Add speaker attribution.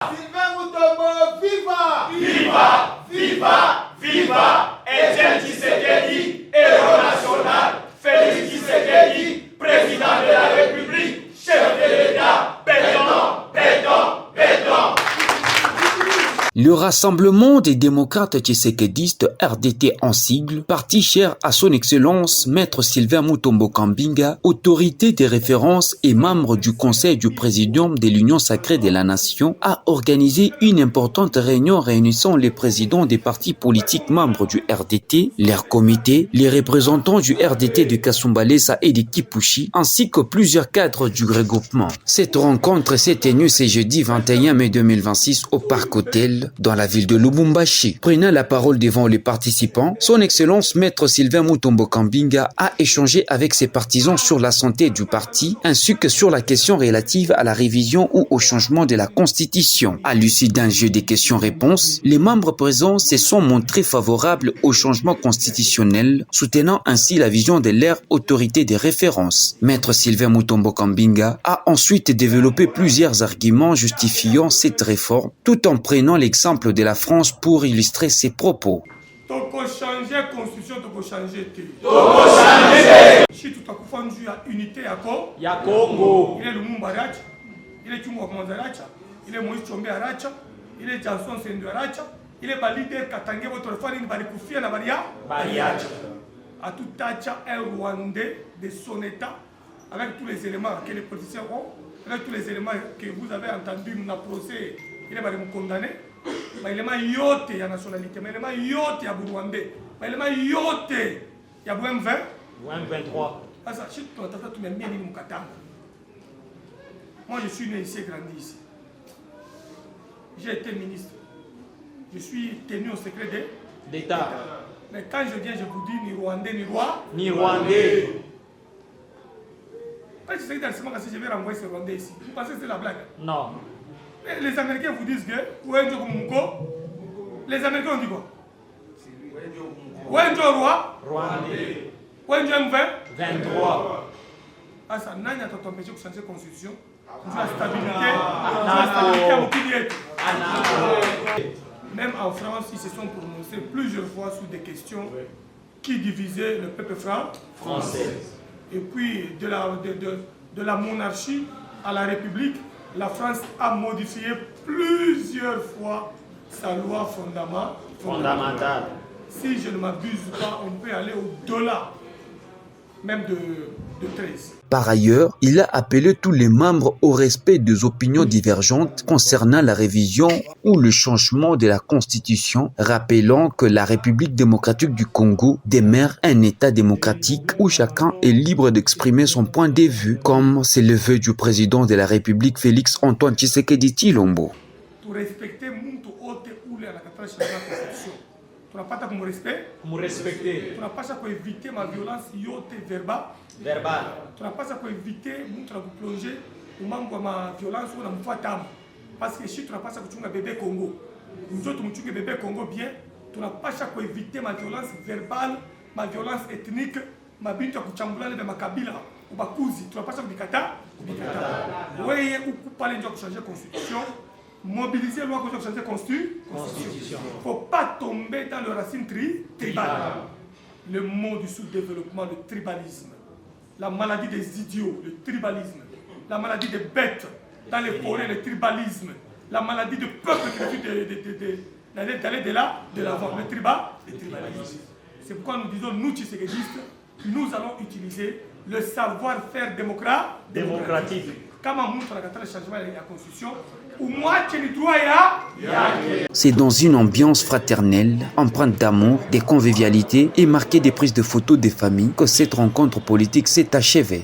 Speaker 1: Sylvain Moutombo, viva!
Speaker 2: Viva! Viva! Viva! Etienne Tshisekedi, héros national. Félix Tshisekedi, président de la République, chef de l'État, béton, béton, béton.
Speaker 3: Le Rassemblement des démocrates tshisekédistes RDT en sigle, parti cher à son excellence Maître Sylvain Moutombo Kambinga, autorité des références et membre du Conseil du Présidium de l'Union sacrée de la Nation, a organisé une importante réunion réunissant les présidents des partis politiques membres du RDT, leurs comités, les représentants du RDT de Kasumbalesa et de Kipushi, ainsi que plusieurs cadres du regroupement. Cette rencontre s'est tenue ce jeudi 21 mai 2026 au Parc Hôtel, dans la ville de Lubumbashi. Prenant la parole devant les participants, son excellence Maître Sylvain Moutombo Kambinga a échangé avec ses partisans sur la santé du parti, ainsi que sur la question relative à la révision ou au changement de la constitution. À l'issue d'un jeu de questions-réponses, les membres présents se sont montrés favorables au changement constitutionnel, soutenant ainsi la vision de leur autorité de référence. Maître Sylvain Moutombo Kambinga a ensuite développé plusieurs arguments justifiant cette réforme, tout en prenant l'exemple de la France pour illustrer ses propos.
Speaker 4: Toko changer la constitution, toko changer tout.
Speaker 2: Toko changer.
Speaker 4: Si tout a confondu à unité à Congo.
Speaker 2: Ya Congo.
Speaker 4: Il est Lumumba Racha, il est Chumbo Kamanza Racha, il est Moïse Chombe Racha, il est Johnson Sendo Racha, il est le leader Katange votre femme il va recouffer la Baria.
Speaker 2: Bariacha.
Speaker 4: À tout Tacha un Rwandais de son état avec tous les éléments que les politiciens ont, avec tous les éléments que vous avez entendus dans le procès, il est condamné. Mais il est yote ya nationalité, mais il est yote ya Burwandais, mais il est yote ya M20.
Speaker 2: M23.
Speaker 4: Asa si tu entends tout même bien ni mukatanga. Moi je suis né ici et grandi ici. J'ai été ministre. Je suis tenu au secret
Speaker 2: D'État.
Speaker 4: Mais quand je viens, je vous dis ni Rwandais ni roi.
Speaker 2: Ni Rwandais.
Speaker 4: Quand je sais que je vais renvoyer ce Rwandais ici, vous pensez que c'est la blague?
Speaker 2: Non.
Speaker 4: Les Américains vous disent que les Américains ont dit quoi? Wenjo roi?
Speaker 2: Rwandais.
Speaker 4: Wenjo M20?
Speaker 2: 23.
Speaker 4: Ah ça n'a pas empêché de changer la constitution. La stabilité. La stabilité à beaucoup. Même en France, ils se sont prononcés plusieurs fois sur des questions qui divisaient le peuple français. Et puis de la monarchie à la République, la France a modifié plusieurs fois sa loi fondamentale. Si je ne m'abuse pas, on peut aller au-delà même de 13.
Speaker 3: Par ailleurs, il a appelé tous les membres au respect des opinions divergentes concernant la révision ou le changement de la Constitution, rappelant que la République démocratique du Congo demeure un État démocratique où chacun est libre d'exprimer son point de vue, comme c'est le vœu du président de la République Félix Antoine Tshisekedi Tshilombo.
Speaker 4: Pour respecter mon haute ou la Constitution. Tu n'as pas ta comme respect.
Speaker 2: Pour respecter.
Speaker 4: Tu n'as pas ça pour éviter ma violence yote verbale. Tu n'as pas ça pour éviter mon plonger ou même ma violence ou ma femme. Parce que si tu n'as pas ça pour tuer un bébé Congo, nous autres nous tuons un bébé Congo bien, tu n'as pas ça pour éviter ma violence verbale, ma violence ethnique, ma binte à kuchambula de ma kabila ou ma kouzi. Tu n'as pas ça pour dikata. Oui, ou parler de changer la constitution. Mobiliser la loi pour changer la constitution. Il ne faut pas tomber dans le racine tribal. Le mot du sous-développement, le tribalisme. La maladie des idiots, le tribalisme. La maladie des bêtes dans les forêts, le tribalisme. La maladie du peuple qui refuse d'aller de l'avant, le tribalisme. C'est pourquoi nous disons, nous, Tshisekidistes, nous allons utiliser le savoir-faire démocratique. Comment montre le changement de la Constitution?
Speaker 3: C'est dans une ambiance fraternelle, empreinte d'amour, de convivialité et marquée des prises de photos des familles que cette rencontre politique s'est achevée.